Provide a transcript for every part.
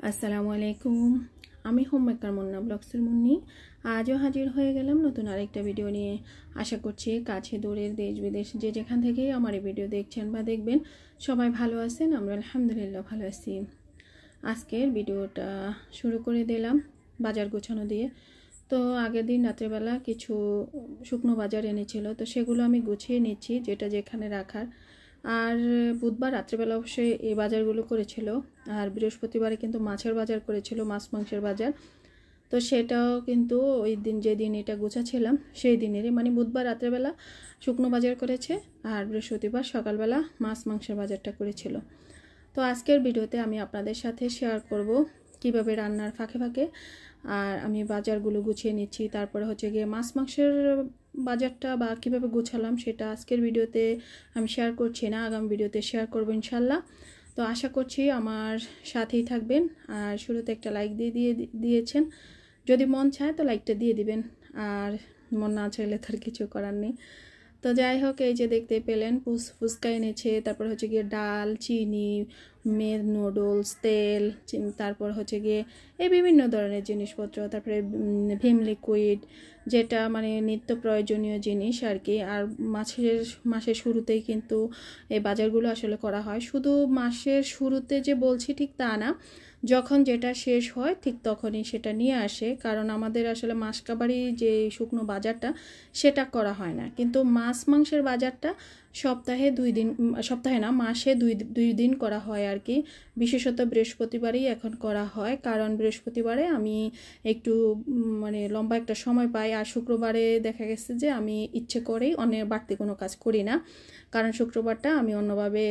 আসসালামু আলাইকুম। আমি হোমমেকার মুন্না ব্লগসের মুন্নি আজও হাজির হয়ে গেলাম নতুন আরেকটা ভিডিও নিয়ে। আশা করছি কাছে দূরের দেশ বিদেশ যে যেখান থেকেই আমার এই ভিডিও দেখছেন বা দেখবেন সবাই ভালো আছেন। আমরা আলহামদুলিল্লাহ ভালো আছি। আজকের ভিডিওটা শুরু করে দিলাম বাজার গোছানো দিয়ে। তো আগের দিন রাত্রেবেলা কিছু শুকনো বাজার এনেছিল, তো সেগুলো আমি গুছিয়ে নিচ্ছি যেটা যেখানে রাখার। আর বুধবার রাত্রেবেলা অবশ্যই এই বাজারগুলো করেছিল, আর বৃহস্পতিবারে কিন্তু মাছের বাজার করেছিল, মাছ মাংসের বাজার। তো সেটাও কিন্তু ওই দিন যেদিন এটা গুছাচ্ছিলাম সেই দিনেরই, মানে বুধবার রাত্রেবেলা শুকনো বাজার করেছে আর বৃহস্পতিবার সকালবেলা মাছ মাংসের বাজারটা করেছিল। তো আজকের ভিডিওতে আমি আপনাদের সাথে শেয়ার করব কিভাবে রান্নার ফাঁকে ফাঁকে আর আমি বাজারগুলো গুছিয়ে নিচ্ছি। তারপরে হচ্ছে গিয়ে মাছ মাংসের বাজারটা বা কিভাবে গুছালাম সেটা আজকের ভিডিওতে আমি শেয়ার করছি না, আগামী ভিডিওতে শেয়ার করব ইনশাল্লাহ। তো আশা করছি আমার সাথেই থাকবেন। আর শুরুতে একটা লাইক দিয়েছেন, যদি মন চায় তো লাইকটা দিয়ে দিবেন, আর মন না চাইলে তার কিছু করার নেই। তো যাই হোক, এই যে দেখতে পেলেন ফুচকা এনেছে, তারপর হচ্ছে গিয়ে ডাল, চিনি, মেদ নুডলস, তেল, তারপর হচ্ছে গিয়ে এই বিভিন্ন ধরনের জিনিসপত্র, তারপরে ভিম লিকুইড যেটা মানে নিত্য প্রয়োজনীয় জিনিস আর কি। আর মাসের শুরুতেই কিন্তু এই বাজারগুলো আসলে করা হয়। শুধু মাসের শুরুতে যে বলছি ঠিক তা না, যখন যেটা শেষ হয় ঠিক তখনই সেটা নিয়ে আসে, কারণ আমাদের আসলে মাসকাবারি যে শুকনো বাজারটা সেটা করা হয় না, কিন্তু মাছ মাংসের বাজারটা সপ্তাহে 2 দিন, সপ্তাহে না মাসে দুই দিন করা হয় আর কি। বিশেষত বৃহস্পতিবারেই এখন করা হয়, কারণ বৃহস্পতিবারে আমি একটু মানে লম্বা একটা সময় পাই, আর শুক্রবারে দেখা গেছে যে আমি ইচ্ছে করেই অনেক বাড়তি কোনো কাজ করি না, কারণ শুক্রবারটা আমি অন্যভাবে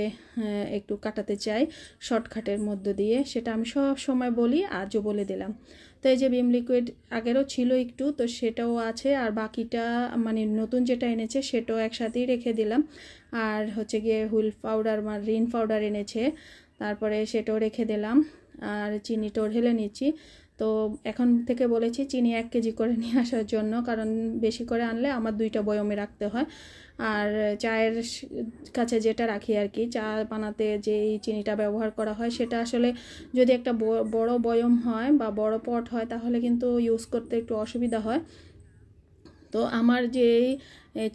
একটু কাটাতে চাই শর্টকাটের মধ্য দিয়ে। সেটা আমি সব সময় বলি, আজও বলে দিলাম। তো এই যে ভিম লিকুইড আগেরও ছিল একটু, তো সেটাও আছে, আর বাকিটা মানে নতুন যেটা এনেছে সেটাও একসাথেই রেখে দিলাম। আর হচ্ছে গিয়ে হুইল পাউডার বা রিন পাউডার এনেছে, তারপরে সেটাও রেখে দিলাম। আর চিনিটাও ঢেলে নিচ্ছি। তো এখন থেকে বলেছি চিনি 1 কেজি করে নিয়ে আসার জন্য, কারণ বেশি করে আনলে আমার 2টা বয়মে রাখতে হয়। আর চায়ের কাছে যেটা রাখি আর কি, চা বানাতে যেই চিনিটা ব্যবহার করা হয় সেটা আসলে যদি একটা বড় বয়ম হয় বা বড় পট হয় তাহলে কিন্তু ইউজ করতে একটু অসুবিধা হয়। তো আমার যে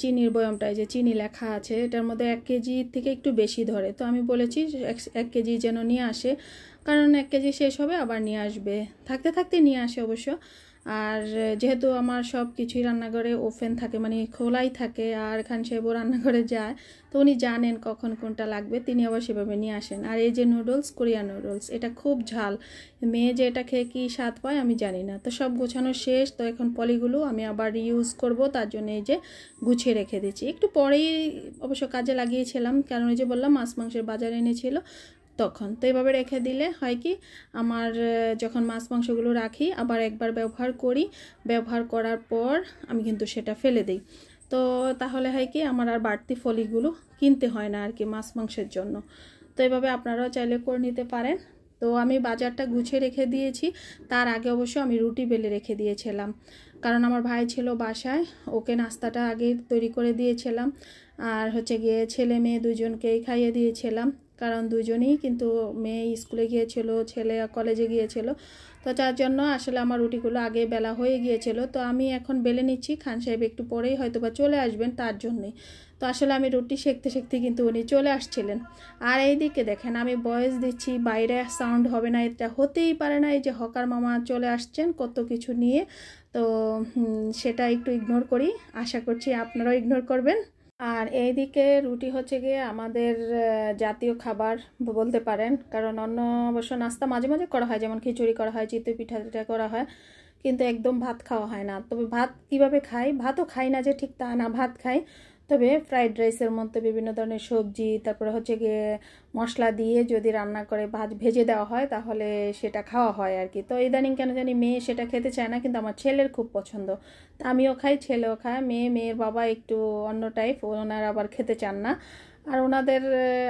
চিনির বয়মটায় যে চিনি লেখা আছে এটার মধ্যে 1 কেজি থেকে একটু বেশি ধরে, তো আমি বলেছি 1 কেজি যেন নিয়ে আসে, কারণ 1 কেজি শেষ হবে আবার নিয়ে আসবে, থাকতে থাকতে নিয়ে আসে অবশ্য। আর যেহেতু আমার সব কিছুই রান্নাঘরে ওভেন থাকে, মানে খোলাই থাকে, আর খান সাহেবও রান্নাঘরে যায়, তো উনি জানেন কখন কোনটা লাগবে, তিনি আবার সেভাবে নিয়ে আসেন। আর এই যে নুডলস, কোরিয়ান নুডলস, এটা খুব ঝাল, মেয়ে যে এটা খেয়ে কী স্বাদ পায় আমি জানি না। তো সব গোছানো শেষ, তো এখন পলিগুলো আমি আবার ইউজ করব, তার জন্য এই যে গুছিয়ে রেখে দিচ্ছি। একটু পরেই অবশ্য কাজে লাগিয়েছিলাম, কারণ ওই যে বললাম মাছ মাংসের বাজার এনেছিল তখন। তো এইভাবে রেখে দিলে হয় কি, আমার যখন মাছ মাংসগুলো রাখি আবার একবার ব্যবহার করি, ব্যবহার করার পর আমি কিন্তু সেটা ফেলে দিই। তো তাহলে হয় কি, আমার আর বাড়তি ফলিগুলো কিনতে হয় না আর কি মাছ মাংসের জন্য। তো এইভাবে আপনারাও চাইলে করে নিতে পারেন। তো আমি বাজারটা গুছিয়ে রেখে দিয়েছি, তার আগে অবশ্য আমি রুটি বেলে রেখে দিয়েছিলাম, কারণ আমার ভাই ছিল বাসায়, ওকে নাস্তাটা আগে তৈরি করে দিয়েছিলাম। আর হচ্ছে গিয়ে ছেলে মেয়ে দুজনকেই খাইয়ে দিয়েছিলাম, কারণ দুজনেই কিন্তু মেয়ে স্কুলে গিয়েছিল, ছেলে কলেজে গিয়েছিল। তো যার জন্য আসলে আমার রুটিগুলো আগে বেলা হয়ে গিয়েছিল। তো আমি এখন বেলে নিচ্ছি, খান সাহেব একটু পরেই হয়তো বা চলে আসবেন, তার জন্যই। তো আসলে আমি রুটি সেঁকতে সেঁকতে কিন্তু উনি চলে আসছিলেন। আর এইদিকে দেখেন আমি ভয়েস দিচ্ছি, বাইরে সাউন্ড হবে না, এটা হতেই পারে না। এই যে হকার মামা চলে আসছেন কত কিছু নিয়ে, তো সেটা একটু ইগনোর করি, আশা করছি আপনারাও ইগনোর করবেন। আর এইদিকে রুটি হচ্ছে গিয়ে আমাদের জাতীয় খাবার বলতে পারেন, কারণ অন্য অবশ্য নাস্তা মাঝে মাঝে করা হয়, যেমন খিচুড়ি করা হয়, চিতই পিঠা করা হয়, কিন্তু একদম ভাত খাওয়া হয় না। তবে ভাত কিভাবে খাই, ভাতও খাই না যে ঠিক তা না, ভাত খাই, তবে ফ্রাইড রাইসের মধ্যে বিভিন্ন ধরনের সবজি, তারপরে হচ্ছে গিয়ে মশলা দিয়ে যদি রান্না করে ভেজে দেওয়া হয় তাহলে সেটা খাওয়া হয় আর কি। তো ইদানিং কেন জানি মেয়ে সেটা খেতে চায় না, কিন্তু আমার ছেলের খুব পছন্দ, তা আমিও খাই, ছেলেও খায়। মেয়ের বাবা একটু অন্য টাইপ, ওনারা আবার খেতে চান না, আর ওনাদের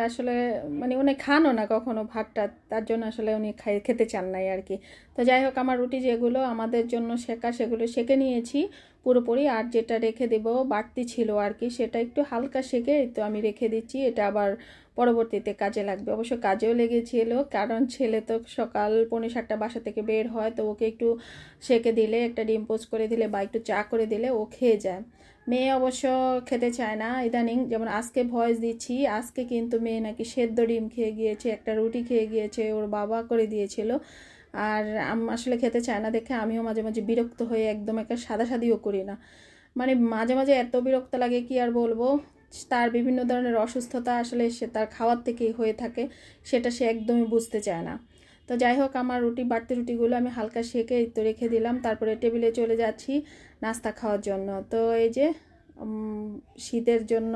আসলে মানে উনি খানও না কখনো ভাতটা, তার জন্য আসলে উনি খেতে চান নাই আর কি। তো যাই হোক, আমার রুটি যেগুলো আমাদের জন্য শেখা সেগুলো সেঁকে নিয়েছি পুরোপুরি, আর যেটা রেখে দেব বাড়তি ছিল আর কি, সেটা একটু হালকা সেঁকে তো আমি রেখে দিচ্ছি, এটা আবার পরবর্তীতে কাজে লাগবে। অবশ্য কাজেও লেগেছিল, কারণ ছেলে তো সকাল 6:45 বাসা থেকে বের হয়, তো ওকে একটু সেকে দিলে, একটা ডিম পোস্ট করে দিলে বা একটু চা করে দিলে ও খেয়ে যায়। মেয়ে অবশ্য খেতে চায় না ইদানিং, যেমন আজকে ভয়েস দিচ্ছি, আজকে কিন্তু মেয়ে নাকি সেদ্ধ ডিম খেয়ে গিয়েছে, একটা রুটি খেয়ে গিয়েছে, ওর বাবা করে দিয়েছিল। আর আসলে খেতে চায় না দেখে আমিও মাঝে মাঝে বিরক্ত হয়ে একদম একটা সাদাসাদিও করি না। মানে মাঝে মাঝে এত বিরক্ত লাগে কি আর বলবো। তার বিভিন্ন ধরনের অসুস্থতা আসলে সে তার খাওয়ার থেকেই হয়ে থাকে, সেটা সে একদমই বুঝতে চায় না। তো যাই হোক, আমার বাড়তি রুটিগুলো আমি হালকা সেকে তো রেখে দিলাম, তারপরে টেবিলে চলে যাচ্ছি নাস্তা খাওয়ার জন্য। তো এই যে শীতের জন্য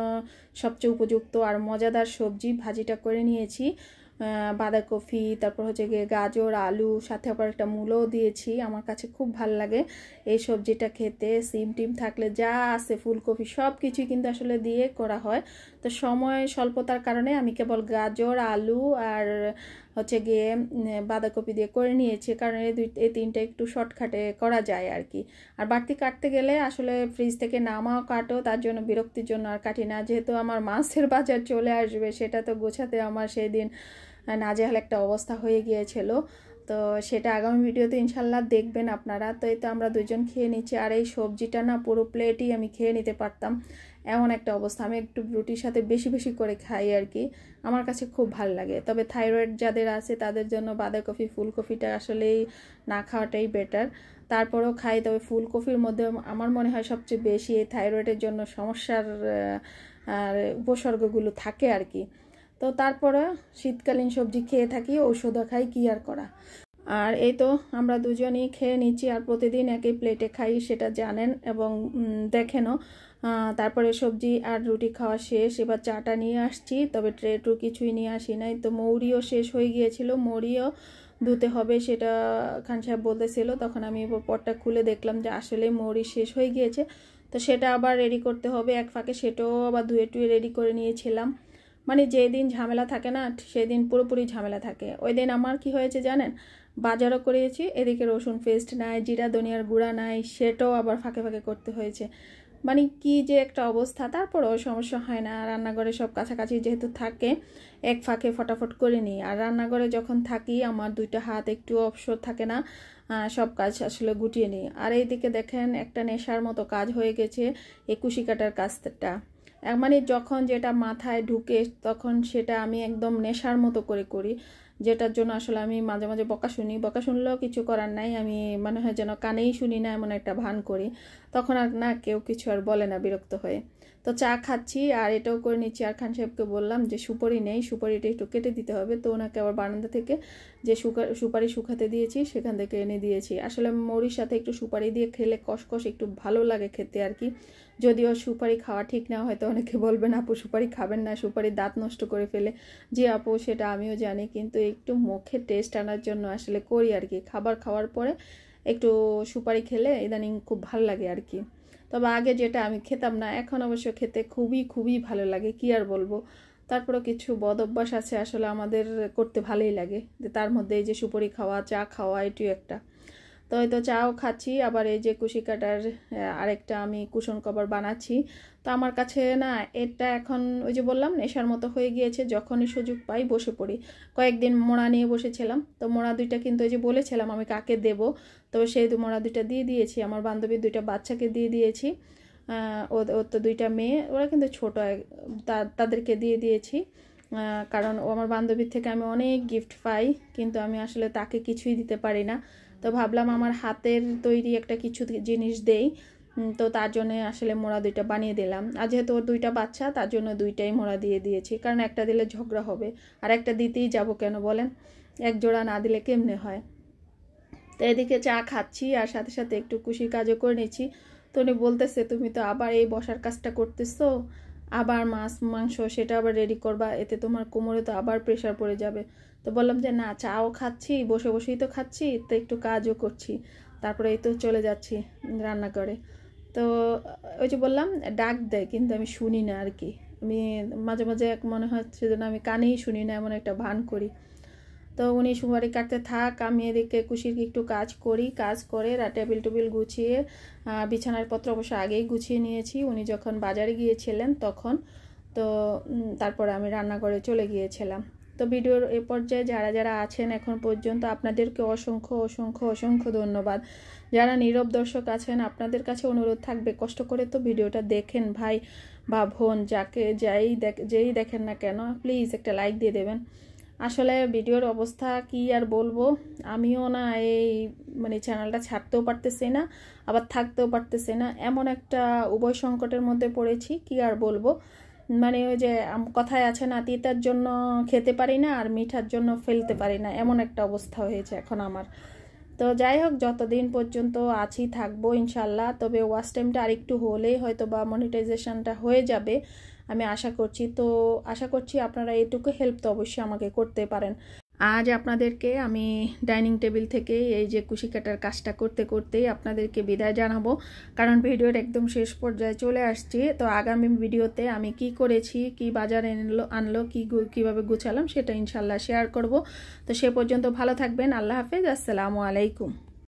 সবচেয়ে উপযুক্ত আর মজাদার সবজি ভাজিটা করে নিয়েছি, বাঁধাকপি, তারপর হচ্ছে গিয়ে গাজর, আলু, সাথে আবার একটা মূলও দিয়েছি। আমার কাছে খুব ভাল লাগে এই সবজিটা খেতে। সিম টিম থাকলে যা আছে, ফুলকপি, সব কিছুই কিন্তু আসলে দিয়ে করা হয়। তো সময় স্বল্পতার কারণে আমি কেবল গাজর, আলু আর হচ্ছে গিয়ে বাঁধাকপি দিয়ে করে নিয়েছি, কারণ এই তিনটা একটু শর্টকাটে করা যায় আর কি। আর বাড়তি কাটতে গেলে আসলে ফ্রিজ থেকে নামাও কাটো, তার জন্য বিরক্তির জন্য আর কাটি না। যেহেতু আমার মাছের বাজার চলে আসবে, সেটা তো গোছাতে আমার সেই দিন নাজেহাল একটা অবস্থা হয়ে গিয়েছিল। তো সেটা আগামী ভিডিওতে ইনশাল্লাহ দেখবেন আপনারা। তো এই তো আমরা দুজন খেয়ে নিচ্ছি, আর এই সবজিটা না পুরো প্লেটই আমি খেয়ে নিতে পারতাম, এমন একটা অবস্থা। আমি একটু রুটির সাথে বেশি বেশি করে খাই আর কি, আমার কাছে খুব ভালো লাগে। তবে থাইরয়েড যাদের আছে তাদের জন্য বাঁধাকপি, ফুলকপিটা আসলেই না খাওয়াটাই বেটার। তারপরেও খাই, তবে ফুলকপির মধ্যে আমার মনে হয় সবচেয়ে বেশি এই থাইরয়েডের জন্য সমস্যার উপসর্গগুলো থাকে আর কি। তো তারপরে শীতকালীন সবজি খেয়ে থাকি, ঔষধও খাই, কি আর করা। আর এই তো আমরা দুজনেই খেয়ে নিচ্ছি, আর প্রতিদিন একই প্লেটে খাই, সেটা জানেন এবং দেখেনও। তারপরে সবজি আর রুটি খাওয়া শেষ, এবার চাটা নিয়ে আসছি, তবে ট্রে টু কিছুই নিয়ে আসি নাই। তো মৌরিও শেষ হয়ে গিয়েছিল, মৌরিও ধুতে হবে, সেটা খান সাহেব বলতেছিল। তখন আমি পটটা খুলে দেখলাম যে আসলে মৌরি শেষ হয়ে গিয়েছে, তো সেটা আবার রেডি করতে হবে। এক ফাঁকে সেটাও আবার ধুয়ে টুয়ে রেডি করে নিয়েছিলাম। মানে যেদিন ঝামেলা থাকে না, সেদিন পুরোপুরি ঝামেলা থাকে। ওই দিন আমার কি হয়েছে জানেন, বাজারও করেছি, এদিকে রসুন পেস্ট নাই, জিরা ধনিয়ার গুঁড়া নাই, সেটাও আবার ফাঁকে ফাঁকে করতে হয়েছে। মানে কি যে একটা অবস্থা। তারপরেও সমস্যা হয় না, রান্নাঘরে সব কাছাকাছি যেহেতু থাকে, এক ফাঁকে ফটাফট করে নিই। আর রান্নাঘরে যখন থাকি আমার দুইটা হাত একটু অবসর থাকে না, সব কাজ আসলে গুটিয়ে নিই। আর এইদিকে দেখেন একটা নেশার মতো কাজ হয়ে গেছে এই কুশি কাটার কাজটা। মানে যখন যেটা মাথায় ঢুকে তখন সেটা আমি একদম নেশার মতো করে করি, যেটার জন্য আসলে আমি মাঝে মাঝে বকা শুনলেও কিছু করার নাই, আমি মনে হয় যেন কানেই শুনি না এমন একটা ভান করি। তখন আর না কেউ কিছু আর বলে না, বিরক্ত হয়ে। তো চা খাচ্ছি আর এটাও করে নিচ্ছি। আর খান সাহেবকে বললাম যে সুপারি নেই, সুপারিটা একটু কেটে দিতে হবে। তো ওনাকে আবার বারান্দা থেকে যে সুপারি শুকাতে দিয়েছি সেখান থেকে এনে দিয়েছি। আসলে মরির সাথে একটু সুপারি দিয়ে খেলে কষকষ একটু ভালো লাগে খেতে আর কি। যদিও সুপারি খাওয়া ঠিক না, হয়তো অনেকে বলবেন আপু সুপারি খাবেন না, সুপারি দাঁত নষ্ট করে ফেলে। জি আপু, সেটা আমিও জানি, কিন্তু একটু মুখে টেস্ট আনার জন্য আসলে করি আর কি। খাবার খাওয়ার পরে একটু সুপারি খেলে ইদানিং খুব ভালো লাগে আর কি। তবে আগে যেটা আমি খেতাম না, এখন অবশ্য খেতে খুবই খুবই ভালো লাগে, কি আর বলবো। তারপরেও কিছু বদ অভ্যাস আছে আসলে আমাদের করতে ভালোই লাগে, যে তার মধ্যে এই যে সুপারি খাওয়া, চা খাওয়া, এটিও একটা। তো এই তো চাও খাচ্ছি, আবার এই যে কুশি কাটার আরেকটা আমি কুশন কভার বানাচ্ছি। তো আমার কাছে না এটা এখন ওই যে বললাম নেশার মতো হয়ে গিয়েছে, যখনই সুযোগ পাই বসে পড়ি। কয়েকদিন মোড়া নিয়ে বসেছিলাম, তো মোড়া দুইটা কিন্তু ওই যে বলেছিলাম আমি কাকে দেব, তো সেই মোড়া দুইটা দিয়ে দিয়েছি, আমার বান্ধবীর দুইটা বাচ্চাকে দিয়ে দিয়েছি। ওর তো দুইটা মেয়ে, ওরা কিন্তু ছোটো, তাদেরকে দিয়ে দিয়েছি। কারণ ও আমার বান্ধবীর থেকে আমি অনেক গিফট পাই, কিন্তু আমি আসলে তাকে কিছুই দিতে পারি না। তো ভাবলাম আমার হাতের তৈরি একটা কিছু জিনিস দেই, তো তার জন্য আসলে মোড়া দুইটা বানিয়ে দিলাম। আর যেহেতু ওর দুইটা বাচ্চা, তার জন্য দুইটাই মোড়া দিয়ে দিয়েছি, কারণ একটা দিলে ঝগড়া হবে, আর একটা দিতেই যাব কেন বলেন, এক জোড়া না দিলে কেমনে হয়। তো এদিকে চা খাচ্ছি আর সাথে সাথে একটু কুশির কাজও করে নিচ্ছি। তো উনি বলতেছে তুমি তো আবার এই বসার কাজটা করতেছো, আবার মাছ মাংস সেটা আবার রেডি করবা, এতে তোমার কোমরে তো আবার প্রেশার পড়ে যাবে। তো বললাম যে না, চাও খাচ্ছি, বসে বসেই তো খাচ্ছি, তো একটু কাজও করছি, তারপরে এই তো চলে যাচ্ছি রান্নাঘরে। তো ওই যে বললাম ডাক দেয় কিন্তু আমি শুনি না আর কি। আমি মাঝে মাঝে মনে হয় সেজন্য আমি কানেই শুনি না, এমন একটা ভান করি। তো উনি সুপারি কাটতে থাক, আমি এদিকে কুশির একটু কাজ করি, কাজ করে টেবিল টেবিল গুছিয়ে বিছানার পত্র অবশ্য আগেই গুছিয়ে নিয়েছি, উনি যখন বাজারে গিয়েছিলেন তখন। তো তারপরে আমি রান্নাঘরে চলে গিয়েছিলাম। তো ভিডিওর এ পর্যায়ে যারা যারা আছেন এখন পর্যন্ত আপনাদেরকে অসংখ্য অসংখ্য অসংখ্য ধন্যবাদ। যারা নীরব দর্শক আছেন আপনাদের কাছে অনুরোধ থাকবে কষ্ট করে তো ভিডিওটা দেখেন ভাই বা বোন, যেই দেখেন না কেন প্লিজ একটা লাইক দিয়ে দেবেন। আসলে ভিডিওর অবস্থা কি আর বলবো, আমিও না এই মানে চ্যানেলটা ছাড়তেও পারতেছি না আবার থাকতেও পারতেছি না, এমন একটা উভয় সংকটের মধ্যে পড়েছি কি আর বলবো। মানে ওই যে কথায় আছে না, তিতার জন্য খেতে পারি না আর মিঠার জন্য ফেলতে পারি না, এমন একটা অবস্থা হয়েছে এখন আমার। তো যাই হোক, যতদিন পর্যন্ত আছি থাকবো ইনশাল্লাহ। তবে ওয়াচ টাইমটা আরেকটু হলেই হয়তো বা মনিটাইজেশনটা হয়ে যাবে আমি আশা করছি। তো আশা করছি আপনারা এইটুকু হেল্প তো অবশ্যই আমাকে করতে পারেন। আজ আপনাদেরকে আমি ডাইনিং টেবিল থেকে এই যে কুশি কাটার কাজটা করতে করতেই আপনাদেরকে বিদায় জানাবো, কারণ ভিডিওর একদম শেষ পর্যায়ে চলে আসছি। তো আগামী ভিডিওতে আমি কি করেছি, কি বাজার আনলো কিভাবে গুছালাম সেটা ইনশাল্লাহ শেয়ার করব। তো সে পর্যন্ত ভালো থাকবেন। আল্লাহ হাফেজ, আসসালামু আলাইকুম।